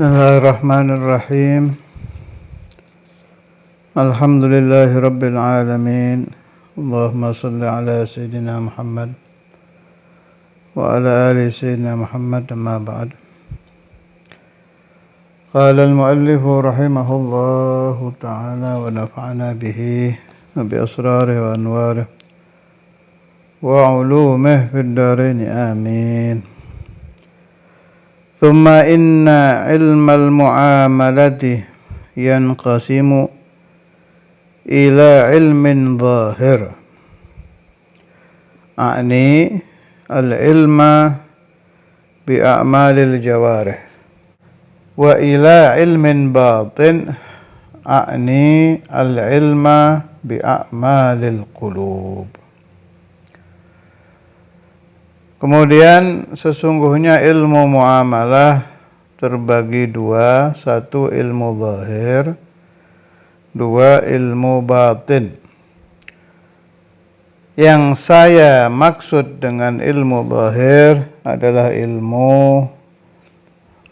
Bismillahirrahmanirrahim. Alhamdulillahi rabbil alamin. Allahumma salli ala sayyidina Muhammad wa ala ali sayyidina Muhammad, amma ba'd. Qala al-muallif rahimahullahu ta'ala wa nafa'ana bihi wa bi asrarihi wa anwarihi wa ulumihi fid dharain amin. ثم إن علم المعاملة ينقسم إلى علم ظاهر، أعني العلم بأعمال الجوارح، وإلى علم باطن، أعني العلم بأعمال القلوب. Kemudian sesungguhnya ilmu muamalah terbagi dua, satu ilmu zahir, dua ilmu batin. Yang saya maksud dengan ilmu zahir adalah ilmu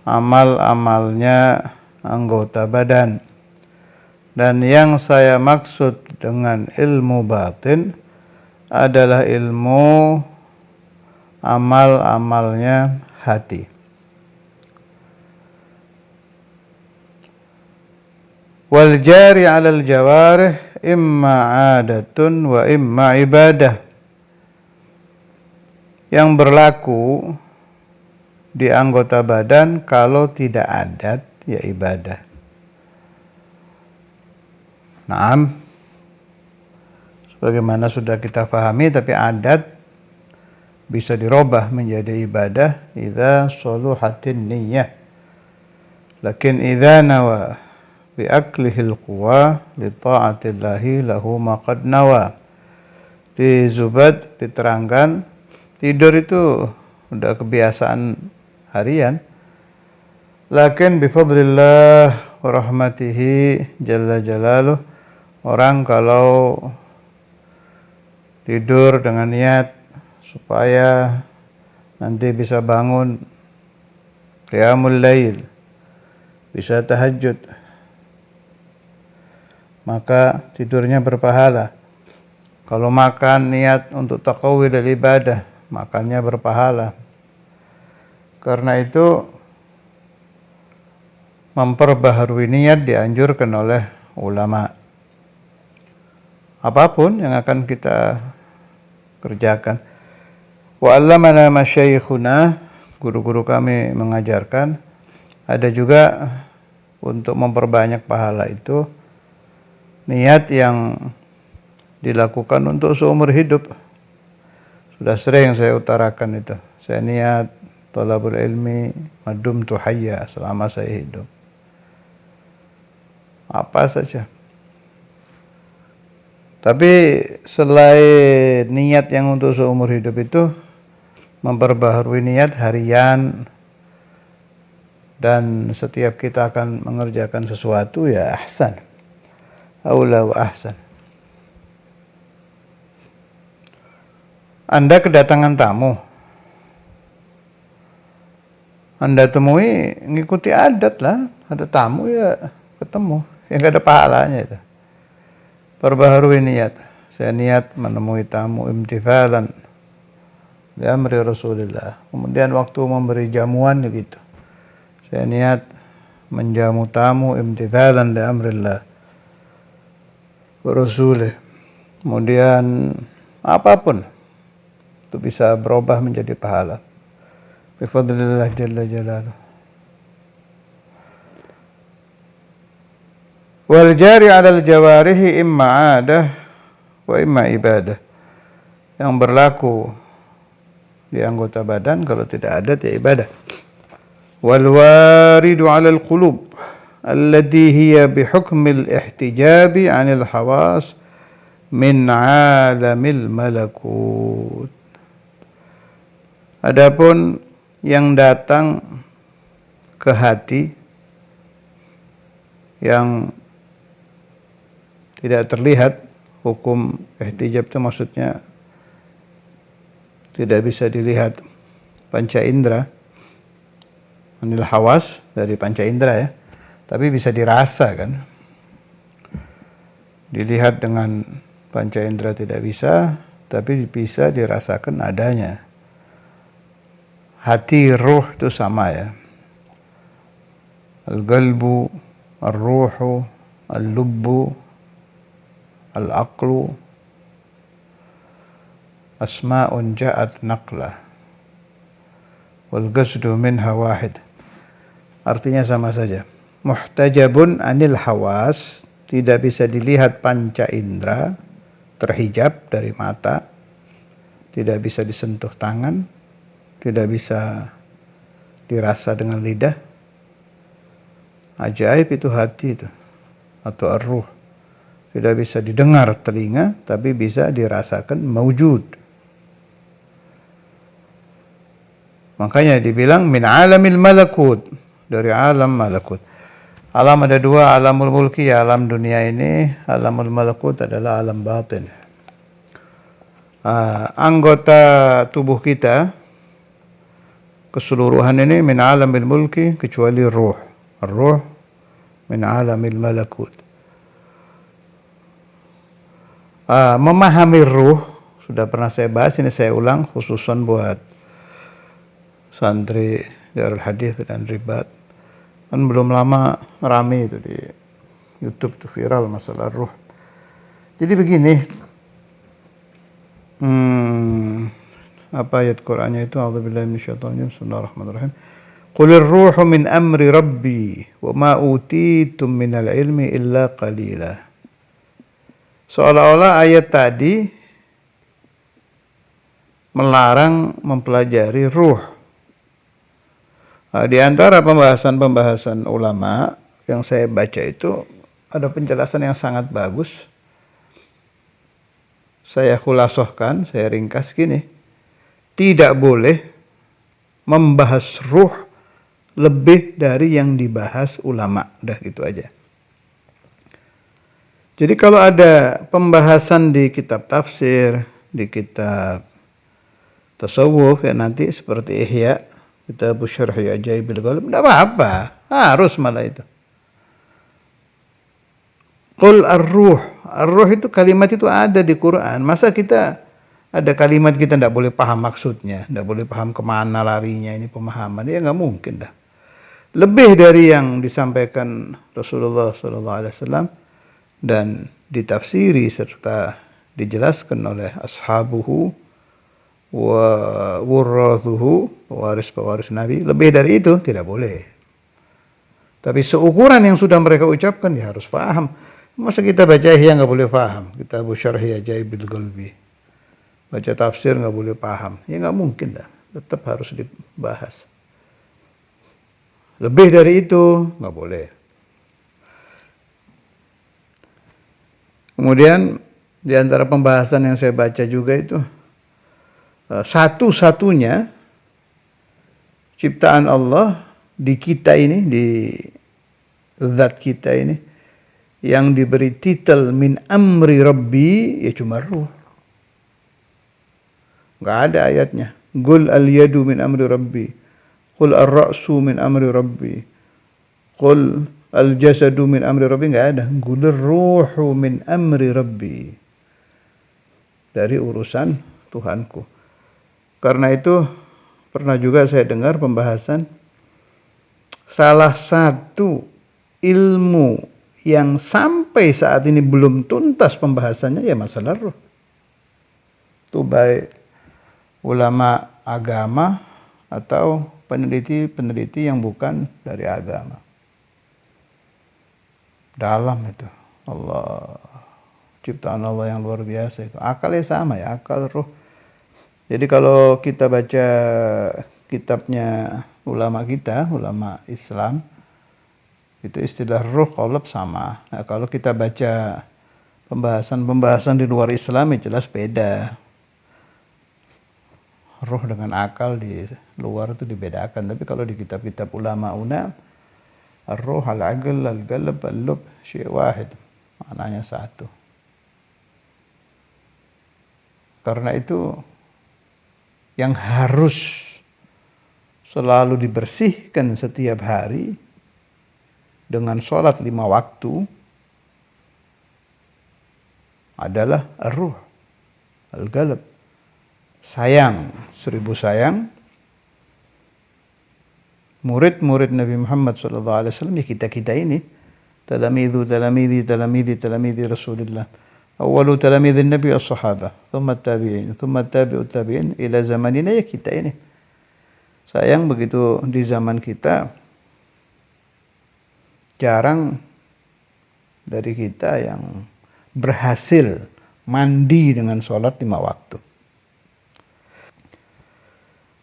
amal-amalnya anggota badan. Dan yang saya maksud dengan ilmu batin adalah ilmu amal-amalnya hati. Wal jari 'alal jawarih imma 'adatun wa imma ibadah. Yang berlaku di anggota badan kalau tidak adat ya ibadah. Naam, sebagaimana sudah kita pahami, tapi adat bisa dirubah menjadi ibadah idza saluhatin niyyah. Lakin idza nawa bi aklihil quwa li ta'atillahi lahu ma qad nawa. Di Zubad diterangkan tidur itu udah kebiasaan harian. Lakin bi fadlillah wa rahmatihi jalla jalaluh, orang kalau tidur dengan niat supaya nanti bisa bangun qiyamul lail, bisa tahajud, maka tidurnya berpahala. Kalau makan niat untuk taqawwi dan ibadah, makannya berpahala. Karena itu memperbaharui niat dianjurkan oleh ulama. Apapun yang akan kita kerjakan. Wa 'allamana masyayikhuna, guru-guru kami mengajarkan, ada juga untuk memperbanyak pahala itu niat yang dilakukan untuk seumur hidup. Sudah sering saya utarakan itu. Saya niat thalabul ilmi madumtu hayya, selama saya hidup. Apa saja. Tapi selain niat yang untuk seumur hidup itu, memperbaharui niat harian, dan setiap kita akan mengerjakan sesuatu ya ahsan, aula wa ahsan. Anda kedatangan tamu, Anda temui, ngikuti adat lah, ada tamu ya ketemu, yang gak ada pahalanya itu. Perbaharui niat. Saya niat menemui tamu imtithalan li amri Rasulillah. Kemudian waktu memberi jamuan gitu, saya niat menjamu tamu imtithalan li amrillah wa Rasulih. Kemudian apapun itu bisa berubah menjadi pahala bi fadlillah jalla jalaluh. Wal jari 'alal jawarihi imma 'adah wa imma ibadah. Yang berlaku di anggota badan kalau tidak adat ya ibadah. Wal waridu 'alal qulub allati hiya bihukmil ihtijabi 'anil hawas min 'alamil malakut. Adapun yang datang ke hati yang tidak terlihat, hukum ihtijab itu maksudnya tidak bisa dilihat panca indera, anil hawas dari panca indera ya. Tapi bisa dirasa kan. Dilihat dengan panca indera tidak bisa, tapi bisa dirasakan adanya. Hati, ruh itu sama ya. Al-qalbu, al-ruhu, al-lubbu, al-aqlu, asma'un ja'at naqlah. Wal qasdu minha wahid. Artinya sama saja. Muhtajabun anil hawas, tidak bisa dilihat panca indera, terhijab dari mata, tidak bisa disentuh tangan, tidak bisa dirasa dengan lidah. Ajaib itu hati itu, atau ar-ruh. Tidak bisa didengar telinga, tapi bisa dirasakan maujud. Makanya dibilang min alamil malakut, dari alam malakut. Alam ada dua, alamul mulki, alam dunia ini, alamul malakut adalah alam batin. Anggota tubuh kita keseluruhan ini min alamil mulki kecuali ruh. Ruh min alamil malakut. Memahami ruh sudah pernah saya bahas, ini saya ulang khususan buat santri Darul Hadis dan Ribat. Kan belum lama rame itu di YouTube tuh viral masalah ruh. Jadi begini, apa ayat Qur'annya itu? A'udzubillahi minasyaitonir rajim. Bismillahirrahmanirrahim. Qulir ruhu min amri rabbi wa ma utitum minal ilmi illa qalila. Seolah-olah ayat tadi melarang mempelajari ruh. Di antara pembahasan ulama yang saya baca itu ada penjelasan yang sangat bagus. Saya khulasohkan, saya ringkas gini. Tidak boleh membahas ruh lebih dari yang dibahas ulama. Udah gitu aja. Jadi kalau ada pembahasan di kitab tafsir, di kitab tasawuf ya nanti seperti Ihya, kitab Syarh Ajaibil Ghalib, tidak apa-apa, harus malah itu. Qul ar-ruh, ar-ruh itu kalimat itu ada di Quran. Masa kita ada kalimat kita tidak boleh paham maksudnya, tidak boleh paham kemana larinya ini pemahaman, ya nggak mungkin dah. Lebih dari yang disampaikan Rasulullah SAW dan ditafsiri serta dijelaskan oleh ashabuhu wa wurrathuhu, pewaris Nabi, lebih dari itu tidak boleh. Tapi seukuran yang sudah mereka ucapkan ya harus paham. Masa kita baca Ihya nggak boleh paham, kita Syarh Ajaibil Ghalib, baca tafsir nggak boleh paham, ya nggak mungkin dah, tetap harus dibahas. Lebih dari itu nggak boleh. Kemudian di antara pembahasan yang saya baca juga itu satu-satunya ciptaan Allah di kita ini, di zat kita ini, yang diberi titel min amri rabbi ya cuma ruh. Nggak ada ayatnya. Qul al-yadu min amri rabbi. Qul ar-ra'su min amri rabbi. Qul al-jasadu min amri rabbi, nggak ada. Qul ar-ruhu min amri rabbi. Dari urusan Tuhanku. Karena itu pernah juga saya dengar pembahasan salah satu ilmu yang sampai saat ini belum tuntas pembahasannya ya masalah ruh. Itu baik ulama agama atau peneliti-peneliti yang bukan dari agama. Dalam itu. Allah, ciptaan Allah yang luar biasa itu. Akalnya sama ya, akal ruh. Jadi kalau kita baca kitabnya ulama kita, ulama Islam, itu istilah ruh qalb sama. Nah, kalau kita baca pembahasan di luar Islam ya jelas beda. Ruh dengan akal di luar itu dibedakan. Tapi kalau di kitab-kitab ulama ar-ruh, al-aql, al-qalb, al-lub, syai' wahid. Maknanya satu. Karena itu yang harus selalu dibersihkan setiap hari dengan sholat 5 waktu adalah ar-ruh, al-qalb, sayang, 1000 sayang. Murid-murid Nabi Muhammad SAW, ya kita ini, talamidi Rasulullah. Awalu talamidin Nabi as-sahabah, thumma tabi'in, thumma tabi'ut tabi'in, ila zamanina, ya kita ini. Sayang begitu di zaman kita, jarang dari kita yang berhasil mandi dengan sholat 5 waktu.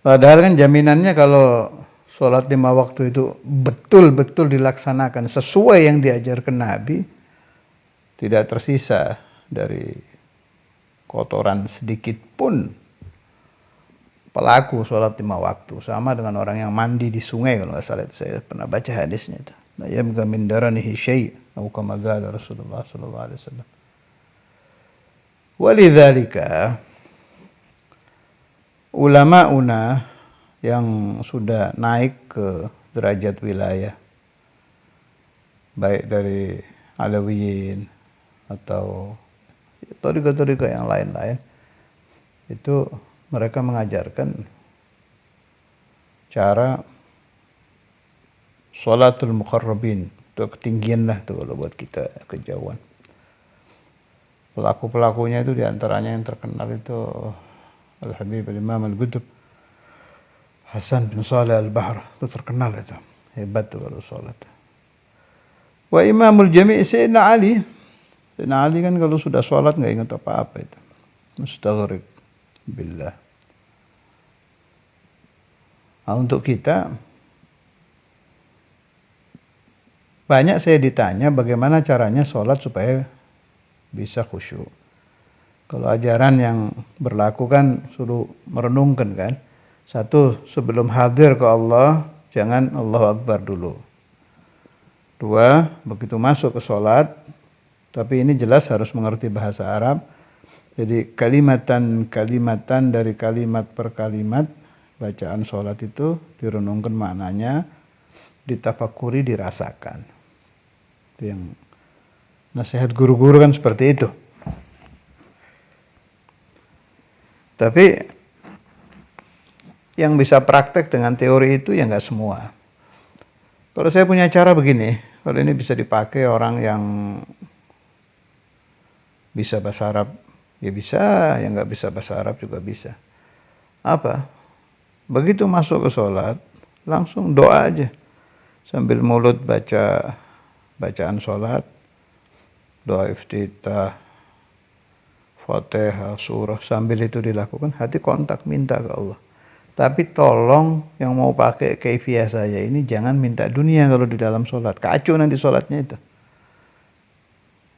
Padahal kan jaminannya kalau sholat 5 waktu itu betul-betul dilaksanakan sesuai yang diajarkan Nabi, tidak tersisa dari kotoran sedikit pun pelaku sholat 5 waktu. Sama dengan orang yang mandi di sungai, kalau nggak salah itu, saya pernah baca hadisnya itu. La yabqa min daranihi syai', atau kama qala Rasulullah sallallahu alaihi wasallam. Walidzalika ulama-una yang sudah naik ke derajat wilayah, baik dari Alawiyin atau thariqah-thariqah yang lain-lain, itu mereka mengajarkan cara sholatul muqarrabin. Itu ketinggian lah tuh kalau buat kita, kejauhan. Pelaku-pelakunya itu diantaranya yang terkenal itu Al-Habib Al-Imam Al-Qutb Hasan bin Saleh Al-Bahr, itu terkenal itu, hebat tuh kalau sholat. Wa Imamul Jami' Sayyidina Ali. Sayyidina Ali kan kalau sudah sholat nggak ingat apa-apa itu, mustaghrib billah. Nah, untuk kita banyak saya ditanya bagaimana caranya sholat supaya bisa khusyuk. Kalau ajaran yang berlaku kan suruh merenungkan kan. Satu, sebelum hadir ke Allah, jangan Allahu Akbar dulu. 2, begitu masuk ke sholat, tapi ini jelas harus mengerti bahasa Arab. Jadi kalimatan dari kalimat per kalimat, bacaan sholat itu direnungkan maknanya, ditafakuri, dirasakan. Itu yang nasihat guru-guru kan seperti itu. Tapi yang bisa praktek dengan teori itu ya nggak semua. Kalau saya punya cara begini, kalau ini bisa dipakai orang yang bisa bahasa Arab, ya bisa, yang nggak bisa bahasa Arab juga bisa. Apa? Begitu masuk ke sholat, langsung doa aja. Sambil mulut baca bacaan sholat, doa iftitah, Fatihah, surah, sambil itu dilakukan, hati kontak, minta ke Allah. Tapi tolong yang mau pakai kaifiyah saya ini jangan minta dunia kalau di dalam sholat. Kacau nanti sholatnya itu.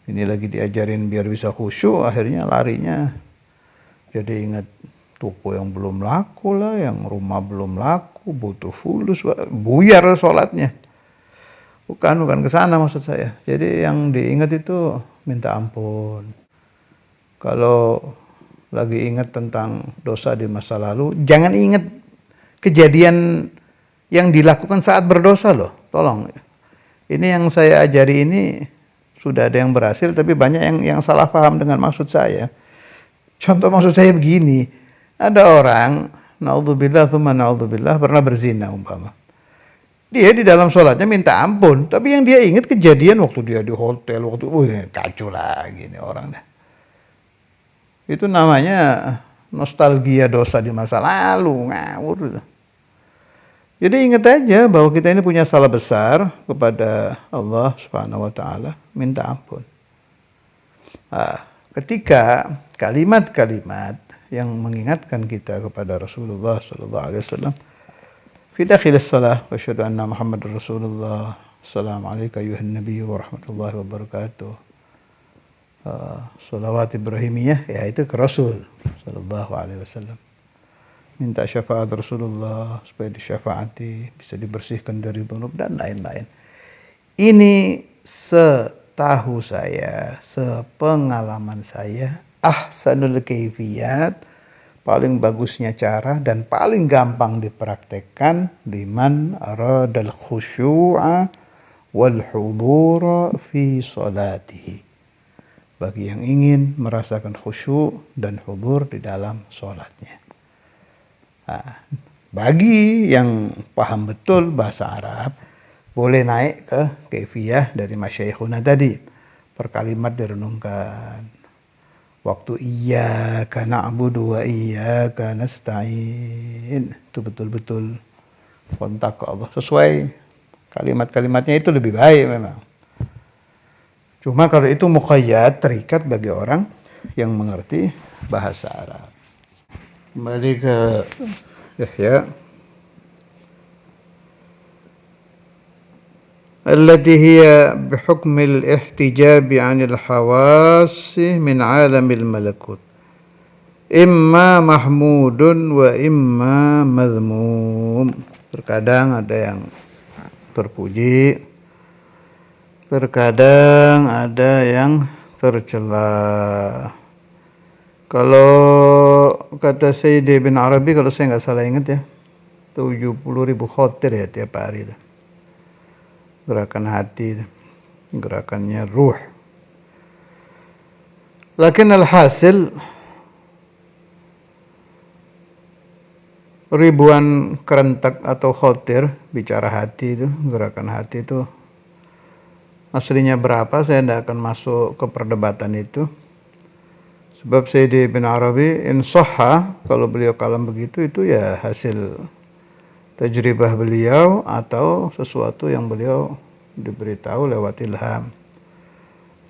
Ini lagi diajarin biar bisa khusyuk, akhirnya larinya jadi ingat toko yang belum laku lah, yang rumah belum laku, butuh fulus, buyar sholatnya. Bukan ke sana maksud saya. Jadi yang diingat itu minta ampun. Kalau lagi ingat tentang dosa di masa lalu, jangan ingat kejadian yang dilakukan saat berdosa loh. Tolong. Ini yang saya ajari ini sudah ada yang berhasil, tapi banyak yang salah paham dengan maksud saya. Contoh maksud saya begini, ada orang, naudzubillah tsumma naudzubillah, pernah berzina umpama. Dia di dalam sholatnya minta ampun, tapi yang dia ingat kejadian waktu dia di hotel, kacau lagi nih orang. Itu namanya nostalgia dosa di masa lalu, ngawur. Jadi ingat aja bahwa kita ini punya salah besar kepada Allah Subhanahu wa taala, minta ampun. Nah, ketika kalimat-kalimat yang mengingatkan kita kepada Rasulullah sallallahu alaihi wasallam, fi dakhilis shalah wa asyhadu anna Muhammadar Rasulullah, assalamualaikum ayuhan nabiy wa rahmatullahi wa barakatuh. Sholawat Ibrahimiyah, ya itu ke Rasul sallallahu alaihi wasallam. Minta syafaat Rasulullah supaya disyafaati, bisa dibersihkan dari dzunub dan lain-lain. Ini setahu saya, sepengalaman saya, ahsanul kaifiyat, paling bagusnya cara dan paling gampang dipraktekkan liman aradal khusyu'a wal hudura fi salatihi. Bagi yang ingin merasakan khusyuk dan hudur di dalam sholatnya. Nah, bagi yang paham betul bahasa Arab, boleh naik ke kaifiyah dari masyayikhuna tadi. Per kalimat direnungkan. Waktu iyyaka na'budu wa iyyaka nasta'in. Itu betul-betul kontak ke Allah. Sesuai kalimat-kalimatnya itu lebih baik memang. Cuma kalau itu muqayyad, terikat bagi orang yang mengerti bahasa Arab. Kembali ke Yahya. التي هي بحكم الاحتجاب عن الحواس من عالم الملكوت إما محمود وإما مذموم. Terkadang ada yang terpuji, terkadang ada yang tercela. Kalau kata Sayyidi bin Arabi, kalau saya nggak salah ingat ya, 70.000 khotir ya tiap hari itu. Gerakan hati, gerakannya ruh. Lakin alhasil ribuan kerentak atau khotir bicara hati itu, gerakan hati itu aslinya berapa, saya tidak akan masuk ke perdebatan itu. Sebab Sayyidi bin Arabi insahha, kalau beliau kalam begitu itu ya hasil tajribah beliau atau sesuatu yang beliau diberitahu lewat ilham.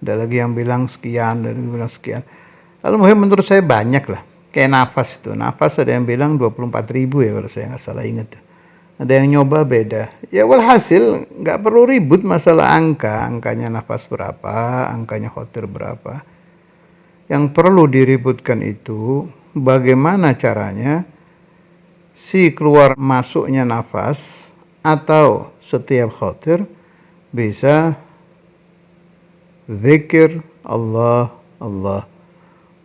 Ada lagi yang bilang sekian, ada yang bilang sekian. Lalu menurut saya banyak lah. Kayak nafas itu. Nafas ada yang bilang 24.000 ya kalau saya nggak salah ingat. Ada yang nyoba beda. Ya walhasil nggak perlu ribut masalah angka. Angkanya nafas berapa, angkanya khotir berapa. Yang perlu diributkan itu bagaimana caranya si keluar masuknya nafas atau setiap khotir bisa zikir Allah Allah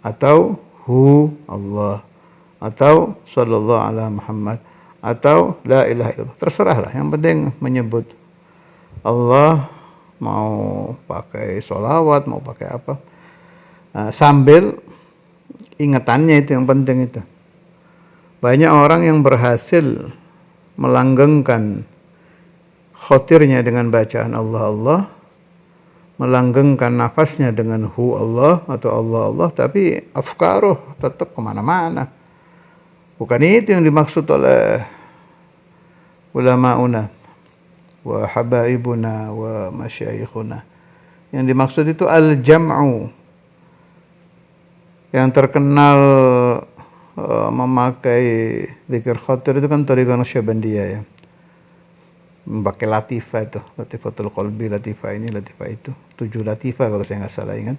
atau hu Allah atau sallallahu ala Muhammad atau la ilaha illallah, terserahlah, yang penting menyebut Allah, mau pakai sholawat, mau pakai apa, sambil ingatannya, itu yang penting itu. Banyak orang yang berhasil melanggengkan khotirnya dengan bacaan Allah Allah, melanggengkan nafasnya dengan hu Allah atau Allah Allah, tapi afkaruh tetap kemana-mana. Bukan itu yang dimaksud oleh ulama'una wa habaibuna wa masyayikhuna. Yang dimaksud itu al-jam'u. Yang terkenal memakai zikir khotir itu kan Thariqah Naqsyabandiyah ya. Memakai latifah itu, latifatul qalbi, latifah ini, latifah itu. 7 latifah kalau saya nggak salah ingat.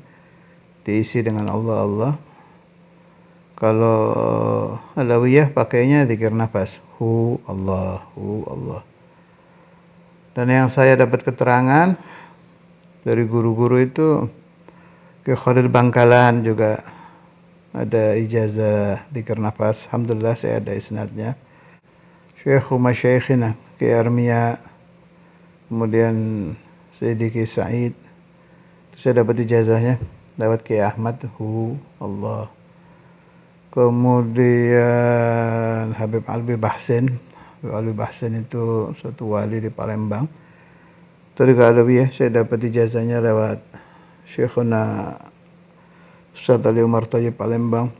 Diisi dengan Allah Allah. Kalau Alawiyah pakainya zikir nafas, hu Allah, hu Allah. Dan yang saya dapat keterangan dari guru-guru itu, ke Khalil Bangkalan juga ada ijazah zikir nafas. Alhamdulillah saya ada isnadnya. Syekhu Masyayikhina Ki Armia, kemudian Sayyidi Ki Sa'id, itu saya dapat ijazahnya lewat Ki Ahmad, hu Allah. Kemudian Habib Alwi Bahsin. Habib Alwi Bahsin itu suatu wali di Palembang. Thariqah Alawiyah saya dapat ijazahnya lewat Syekhuna Ustaz Ali Umar Thayyib Palembang.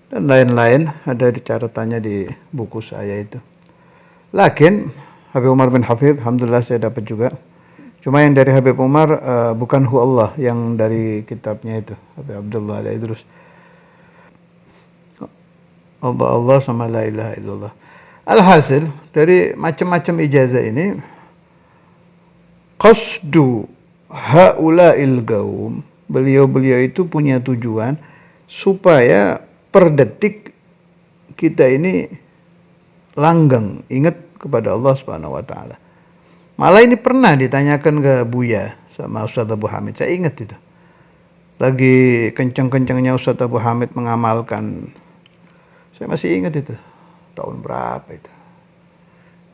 Dan lain-lain ada di catatannya di buku saya itu. Lakin Habib Umar bin Hafidh, alhamdulillah saya dapat juga. Cuma yang dari Habib Umar bukan hu Allah, yang dari kitabnya itu Habib Abdullah Al-Idrus. Allah Allah sama la ilaha illallah. Alhasil dari macam-macam ijazah ini, qasdu haula'il gaum, beliau-beliau itu punya tujuan supaya per detik kita ini langgeng ingat kepada Allah Subhanahu wa taala. Malah ini pernah ditanyakan ke Buya sama Ustaz Abu Hamid, saya ingat itu. Lagi kencang-kencangnya Ustaz Abu Hamid mengamalkan Saya masih ingat itu. Tahun berapa itu.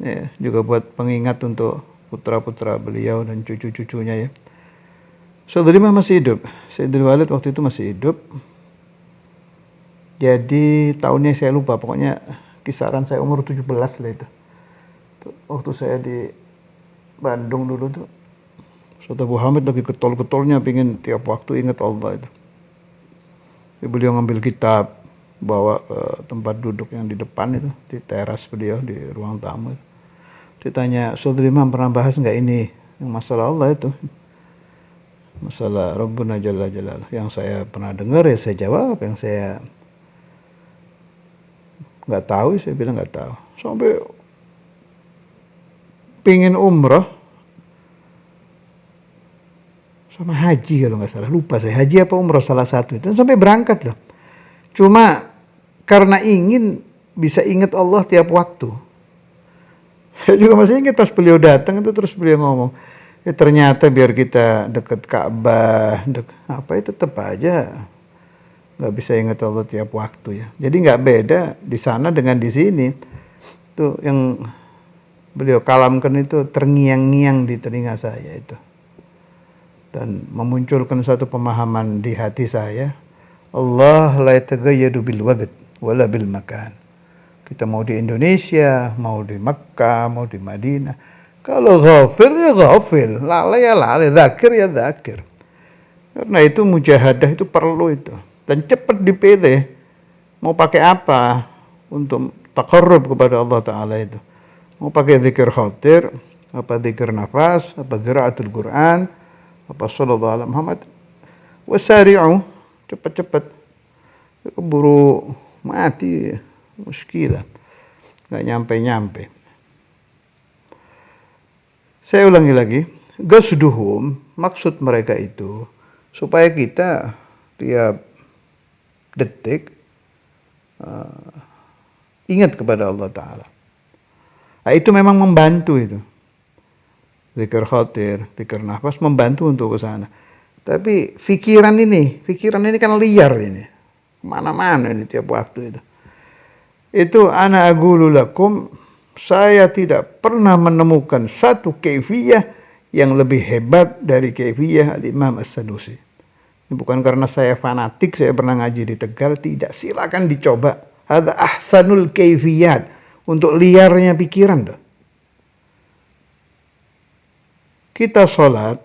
Ya, juga buat pengingat untuk putra-putra beliau dan cucu-cucunya ya. Saudari Imam masih hidup. Sayyidul Walid waktu itu masih hidup. Jadi tahunnya saya lupa, pokoknya kisaran saya umur 17 lah itu. Waktu saya di Bandung dulu tuh, Ustaz Abu Hamid lagi getol-getolnya pingin tiap waktu ingat Allah itu. Jadi beliau ngambil kitab, bawa ke tempat duduk yang di depan itu, di teras beliau, di ruang tamu itu. Ditanya, Saudari Imam pernah bahas nggak ini? Yang masalah Allah itu. Masalah Rabbuna Jalla Jalaluh. Yang saya pernah dengar ya saya jawab, yang saya nggak tahu, saya bilang nggak tahu. Sampai pingin umrah sama haji kalau nggak salah, lupa saya, haji apa umrah salah satu itu, sampai berangkat loh. Cuma karena ingin bisa ingat Allah tiap waktu. Saya juga masih ingat pas beliau datang itu, terus beliau ngomong, ya ternyata biar kita deket Ka'bah, apa itu tetap aja nggak bisa ingat Allah tiap waktu ya. Jadi nggak beda di sana dengan di sini. Tuh yang beliau kalamkan itu terngiang-ngiang di telinga saya itu. Dan memunculkan satu pemahaman di hati saya. Allah la yataghayyadu bil waqt wala bil makan. Kita mau di Indonesia, mau di Makkah, mau di Madinah. Kalau ghafil ya ghafil, lalai ya lalai, dzakir ya dzakir. Karena itu mujahadah itu perlu itu. Dan cepat dipilih mau pakai apa untuk taqarrub kepada Allah Ta'ala itu. Mau pakai zikir khatir, apa zikir nafas, apa qiraatul Quran, apa sallallahu alaihi Muhammad. Wasari'u, cepat-cepat. Keburu mati, muskilah. Nggak nyampe-nyampe. Saya ulangi lagi, gasduhum, maksud mereka itu supaya kita tiap detik ingat kepada Allah Ta'ala. Nah, itu memang membantu itu. Zikir khatir, zikir nafas membantu untuk ke sana. Tapi pikiran ini kan liar ini. Kemana-mana ini tiap waktu itu. Itu ana aqulu lakum, saya tidak pernah menemukan satu kaifiyah yang lebih hebat dari kaifiyah Al-Imam As-Sanusi. Ini bukan karena saya fanatik, saya pernah ngaji di Tegal, tidak. Silakan dicoba. Ada ahsanul kaifiyat untuk liarnya pikiran dah. Kita sholat,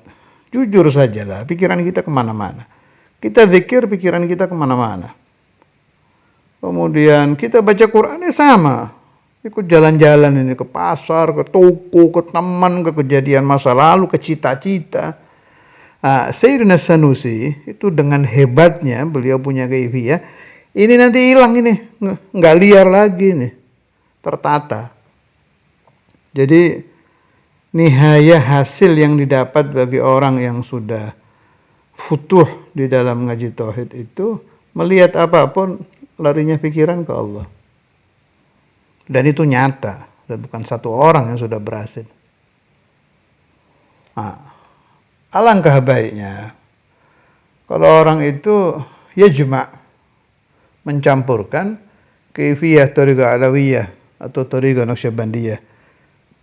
jujur sajalah, pikiran kita kemana-mana. Kita zikir, pikiran kita kemana-mana. Kemudian kita baca Quran, sama. Ikut jalan-jalan ini ke pasar, ke toko, ke teman, ke kejadian masa lalu, ke cita-cita. Nah, Sayyidina Sanusi itu dengan hebatnya, beliau punya kaifiyah, ini nanti hilang ini, nggak liar lagi nih, tertata. Jadi nihaya hasil yang didapat bagi orang yang sudah futuh di dalam ngaji tauhid itu, melihat apapun larinya pikiran ke Allah. Dan itu nyata, dan bukan satu orang yang sudah berhasil. Nah, alangkah baiknya kalau orang itu ya cuma mencampurkan kaifiyah tariqah alawiyah atau tariqah naqsyabandiyah,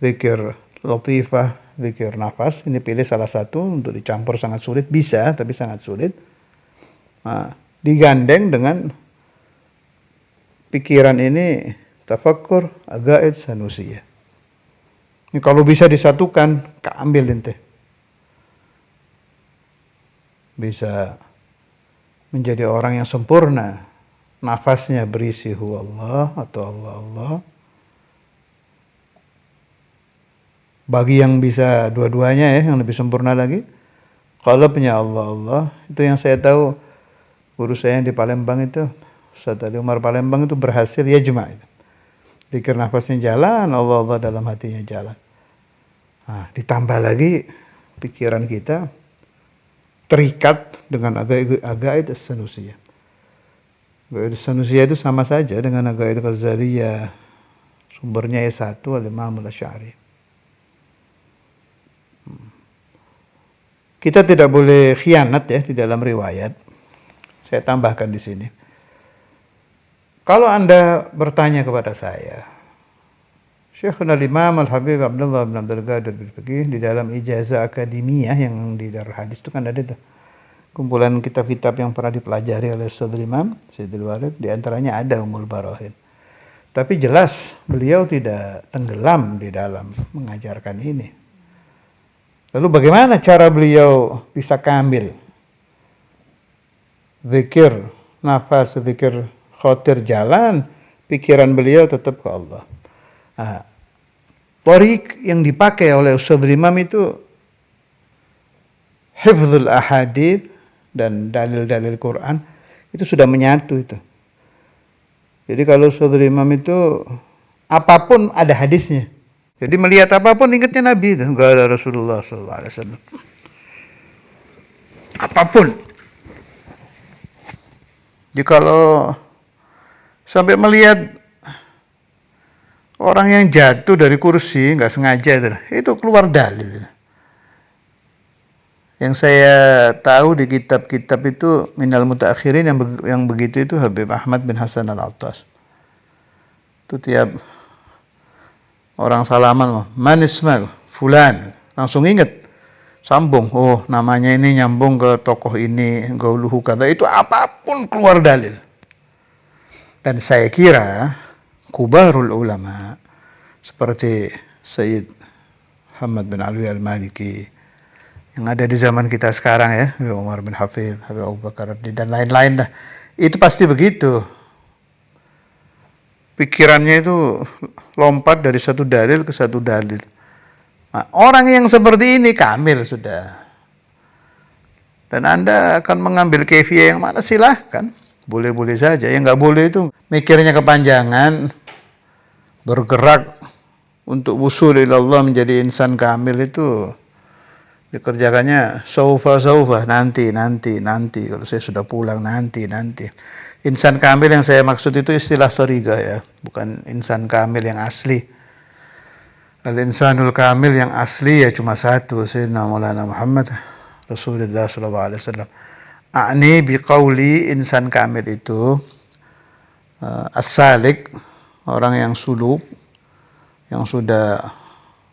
zikir latifah, zikir nafas, ini pilih salah satu untuk dicampur sangat sulit, bisa tapi sangat sulit. Nah, digandeng dengan pikiran ini tafakkur agaid sanusiyah. Ini kalau bisa disatukan, keambil ente. Bisa menjadi orang yang sempurna. Nafasnya berisi hu Allah atau Allah. Bagi yang bisa dua-duanya ya, yang lebih sempurna lagi, qalbnya Allah. Itu yang saya tahu, guru saya yang di Palembang itu, Ustaz Ali Umar Palembang itu berhasil ya cuma itu. Zikir nafasnya jalan, Allah dalam hatinya jalan. Nah, ditambah lagi pikiran kita terikat dengan agaid as-sanusiyah. Agaid as-sanusiyah itu sama saja dengan agaid Ghazaliyah. Sumbernya S1 Al-Imam Al-Asy'ari. Kita tidak boleh khianat ya di dalam riwayat. Saya tambahkan di sini. Kalau Anda bertanya kepada saya, Syekhuna Imam Al-Habib Abdullah bin Abdul Qadir Al-Faqih di dalam ijazah akademiyah yang di Darul Hadis itu kan ada tuh kumpulan kitab-kitab yang pernah dipelajari oleh Ustadz Imam Sayyidul Walid, di antaranya ada Ummul Barahin. Tapi jelas beliau tidak tenggelam di dalam mengajarkan ini. Lalu bagaimana cara beliau bisa kamil? Zikir, nafas, zikir khotir jalan, pikiran beliau tetap ke Allah. Nah, tariq yang dipakai oleh Ustadz Imam itu hifdzul ahadith dan dalil-dalil Quran itu sudah menyatu itu. Jadi kalau Ustadz Imam itu apapun ada hadisnya. Jadi melihat apapun ingatnya Nabi itu, enggak ada Rasulullah SAW. Apapun. Jadi kalau sampai melihat orang yang jatuh dari kursi nggak sengaja itu keluar dalil. Yang saya tahu di kitab-kitab itu minal mutaakhirin yang begitu itu Habib Ahmad bin Hasan Al-Attas. Itu tiap orang salaman, man ismak fulan, langsung ingat, sambung, oh namanya ini nyambung ke tokoh ini, gauluhu kata, itu apapun keluar dalil. Dan saya kira kubarul ulama seperti Sayyid Muhammad bin Alwi Al-Maliki yang ada di zaman kita sekarang ya, Umar bin Hafidh, Habib Abu Bakar dan lain-lain dah. Itu pasti begitu. Pikirannya itu lompat dari satu dalil ke satu dalil. Nah, orang yang seperti ini kamil sudah. Dan Anda akan mengambil kefiyah yang mana silahkan. Boleh-boleh saja. Yang nggak boleh itu mikirnya kepanjangan, bergerak untuk wusul ilallah menjadi insan kamil itu dikerjakannya saufa nanti kalau saya sudah pulang nanti. Insan kamil yang saya maksud itu istilah thariqah ya, bukan insan kamil yang asli. Al-insanul kamil yang asli ya cuma satu, Sayyidina Maulana Muhammad Rasulullah sallallahu alaihi wasallam. A'ni biqauli insan kamil itu as-salik, orang yang suluk, yang sudah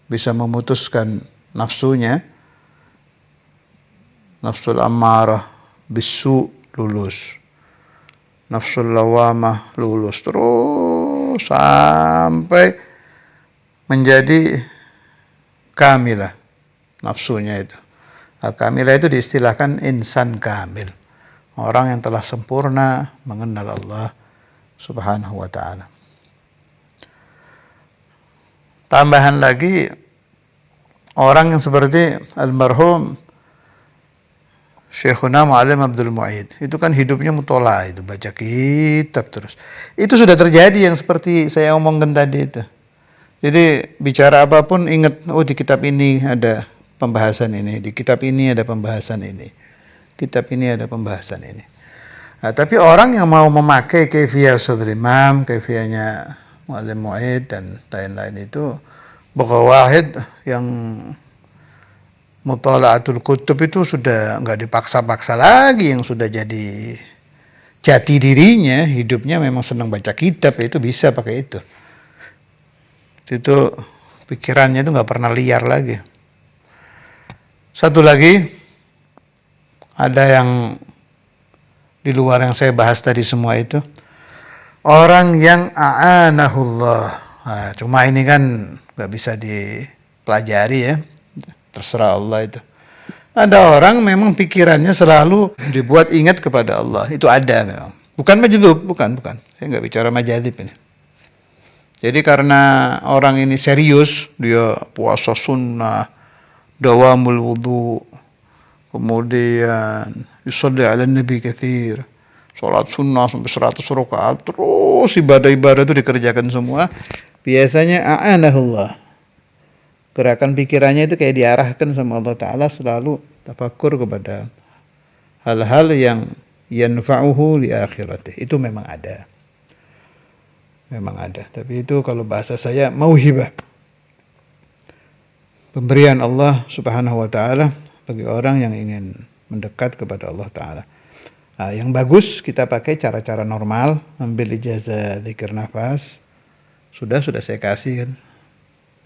bisa memutuskan nafsunya, nafsul ammarah bisu lulus, nafsul lawamah lulus, terus sampai menjadi kamilah nafsunya itu. Kamilah itu diistilahkan insan kamil, orang yang telah sempurna mengenal Allah Subhanahu wa ta'ala. Tambahan lagi, orang yang seperti almarhum Syekhuna Mu'alim Abdul Mu'id, itu kan hidupnya mutola'ah, itu baca kitab terus. Itu sudah terjadi yang seperti saya omongkan tadi itu. Jadi bicara apapun ingat, oh di kitab ini ada pembahasan ini, di kitab ini ada pembahasan ini, kitab ini ada pembahasan ini. Nah, tapi orang yang mau memakai kaifiyah Ustadz Imam, kaifiyahnya Mu'alim Mu'id dan lain-lain itu, Bukhawahid yang Mutala'atul Kutub itu sudah nggak dipaksa-paksa lagi, yang sudah jadi jati dirinya, hidupnya memang senang baca kitab, itu bisa pakai itu. Itu pikirannya itu nggak pernah liar lagi. Satu lagi, ada yang di luar yang saya bahas tadi semua itu, orang yang a'anahullah. Nah, cuma ini kan nggak bisa dipelajari ya. Terserah Allah itu. Ada orang memang pikirannya selalu dibuat ingat kepada Allah. Itu ada memang. Bukan majdzub, bukan. Saya nggak bicara majadzib ini. Jadi karena orang ini serius, dia puasa sunnah, dawamul wudu, kemudian yusalli ala nabi katsir, salat sunnah sampai 100 rakaat, terus ibadah-ibadah itu dikerjakan semua. Biasanya a'anahullah. Gerakan pikirannya itu kayak diarahkan sama Allah Ta'ala selalu tafakur kepada hal-hal yang yanfa'uhu li akhiratih. Itu memang ada. Memang ada. Tapi itu kalau bahasa saya mauhibah. Pemberian Allah Subhanahu wa Ta'ala bagi orang yang ingin mendekat kepada Allah Ta'ala. Yang bagus kita pakai cara-cara normal, ambil ijazah zikir nafas. Sudah saya kasih kan.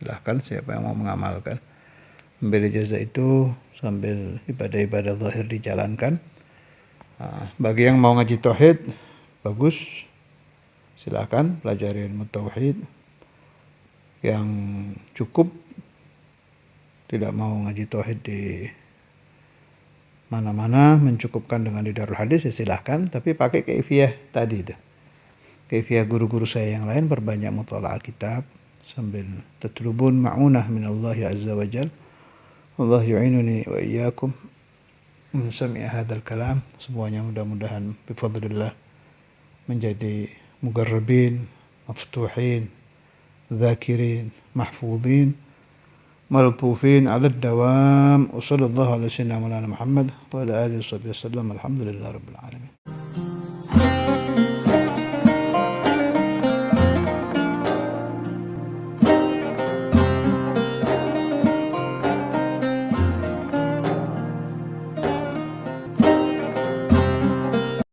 Silahkan siapa yang mau mengamalkan. Ambil ijazah itu sambil ibadah-ibadah zahir dijalankan. Bagi yang mau ngaji tauhid, bagus. Silahkan pelajari ilmu tauhid. Yang cukup tidak mau ngaji tauhid di mana-mana, mencukupkan dengan di Darul Hadis, ya silahkan, tapi pakai kaifiyah tadi itu. Kaifiyah guru-guru saya yang lain, berbanyak muthala'ah kitab sambil tatlubun ma'unah minallahi azza wa jal. Allah yu'inuni wa iyyakum min sami'i hadzal kalam. Semuanya mudah-mudahan bifadlillah menjadi mugarrabin, maftuhin, dzakirin, mahfudhin, ملطوفين على الدوام وصلى الله على سيدنا مولانا محمد وعلى آله وصحبه وسلم الحمد لله رب العالمين.